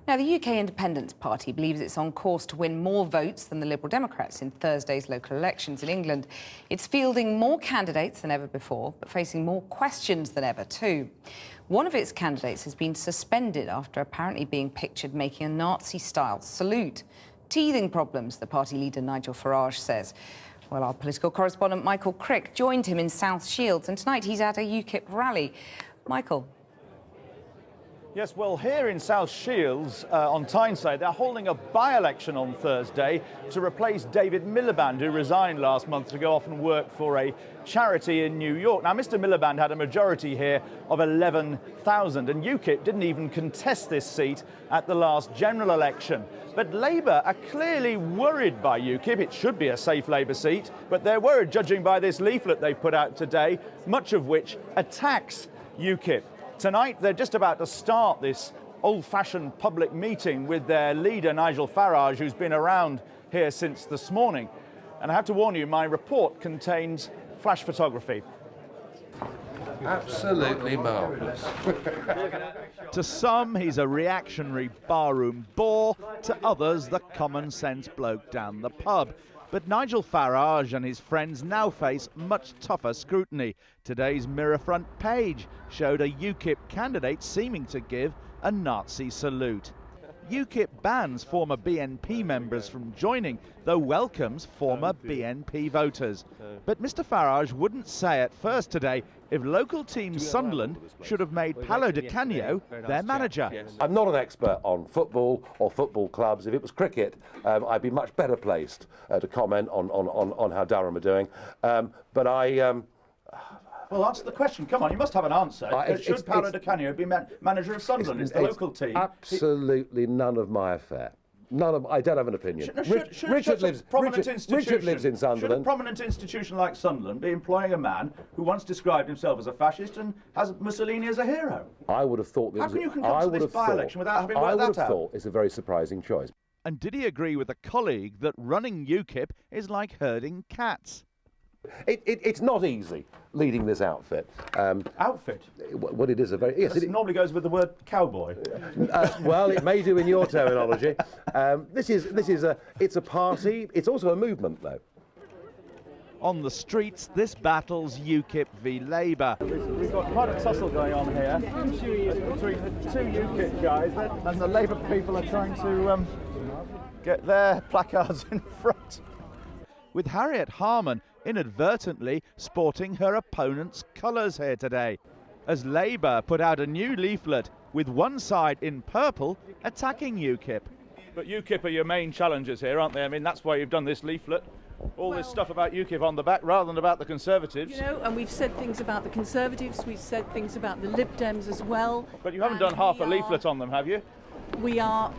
Now, the UK Independence Party believes it's on course to win more votes than the Liberal Democrats in Thursday's local elections in England. It's fielding more candidates than ever before, but facing more questions than ever too. One of its candidates has been suspended after apparently being pictured making a Nazi-style salute. Teething problems, the party leader Nigel Farage says. Well, our political correspondent Michael Crick joined him in South Shields, and tonight he's at a Ukip rally. Michael. Yes, well, here in South Shields on Tyneside, they're holding a by-election on Thursday to replace David Miliband, who resigned last month to go off and work for a charity in New York. Now, Mr. Miliband had a majority here of 11,000, and Ukip didn't even contest this seat at the last general election. But Labour are clearly worried by Ukip. It should be a safe Labour seat, but they're worried, judging by this leaflet they put out today, much of which attacks Ukip. Tonight, they're just about to start this old-fashioned public meeting with their leader, Nigel Farage, who's been around here since this morning. And I have to warn you, my report contains flash photography. Absolutely marvellous. To some, he's a reactionary barroom bore. To others, the common-sense bloke down the pub. But Nigel Farage and his friends now face much tougher scrutiny. Today's Mirror front page showed a Ukip candidate seeming to give a Nazi salute. Ukip bans former BNP members from joining, though welcomes former BNP voters. But Mr Farage wouldn't say at first today if local team Sunderland should have made Paolo Di Canio their manager. I'm not an expert on football or football clubs. If it was cricket, I'd be much better placed to comment on how Durham are doing. But I... Well, answer the question. Come on, you must have an answer. Should Paolo Di Canio be manager of Sunderland? It's the local team. Absolutely none of my affair. I don't have an opinion. Richard lives in Sunderland. Should a prominent institution like Sunderland be employing a man who once described himself as a fascist and has Mussolini as a hero? I would have thought this. How can you come to this by-election without having worked that out? I would have thought it's a very surprising choice. And did he agree with a colleague that running Ukip is like herding cats? It's not easy leading this outfit. Outfit? Well, it is a very... Yes, it normally goes with the word cowboy. Well, it may do in your terminology. It's a party. It's also a movement, though. On the streets, this battle's Ukip v Labour. We've got quite a tussle going on here between the two Ukip guys, and the Labour people are trying to get their placards in front. With Harriet Harman inadvertently sporting her opponent's colours here today, as Labour put out a new leaflet with one side in purple attacking Ukip. But Ukip are your main challengers here, aren't they? I mean, that's why you've done this leaflet. All this stuff about Ukip on the back rather than about the Conservatives. You know, and we've said things about the Conservatives, we've said things about the Lib Dems as well. But you haven't done half a leaflet on them, have you? We are...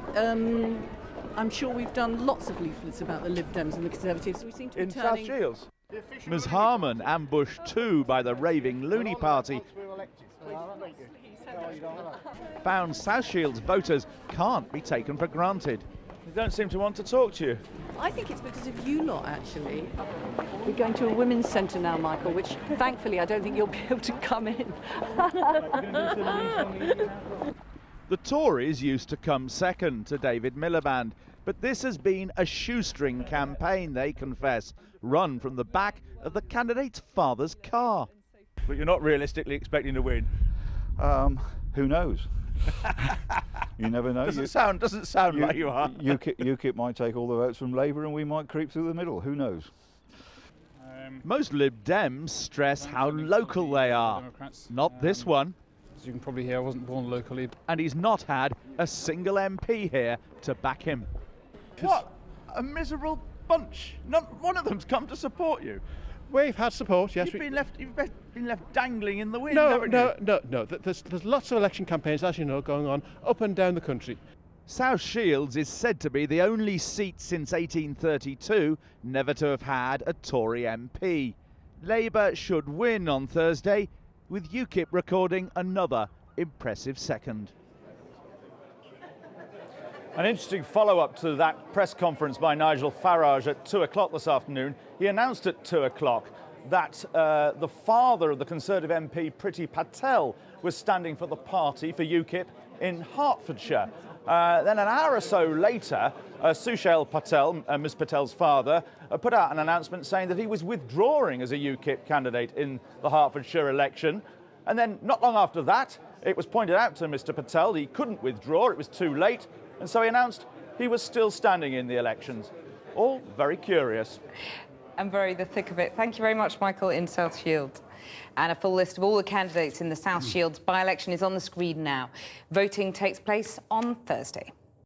I'm sure we've done lots of leaflets about the Lib Dems and the Conservatives. We seem to be in South Shields. Ms Harman, ambushed too by the raving Looney Party, found South Shields voters can't be taken for granted. They don't seem to want to talk to you. I think it's because of you lot, actually. We're going to a women's centre now, Michael, which thankfully I don't think you'll be able to come in. The Tories used to come second to David Miliband, but this has been a shoestring campaign, they confess, run from the back of the candidate's father's car. But you're not realistically expecting to win? Who knows? You never know. Doesn't sound like you are. UKIP might take all the votes from Labour and we might creep through the middle. Who knows? Most Lib Dems stress how local they are. Not this one. As you can probably hear, I wasn't born locally. And he's not had a single MP here to back him. What a miserable bunch. Not one of them's come to support you. We've had support, yes. You've been left dangling in the wind, No. There's lots of election campaigns, as you know, going on up and down the country. South Shields is said to be the only seat since 1832 never to have had a Tory MP. Labour should win on Thursday, with Ukip recording another impressive second. An interesting follow-up to that press conference by Nigel Farage at 2 o'clock this afternoon. He announced at 2 o'clock that the father of the Conservative MP, Priti Patel, was standing for the party, for Ukip, in Hertfordshire. Then an hour or so later, Sushil Patel, Ms Patel's father, put out an announcement saying that he was withdrawing as a UKIP candidate in the Hertfordshire election. And then not long after that, it was pointed out to Mr Patel he couldn't withdraw, it was too late, and so he announced he was still standing in the elections. All very curious. And very the thick of it. Thank you very much, Michael, in South Shields. And a full list of all the candidates in the South Shields by-election is on the screen now. Voting takes place on Thursday.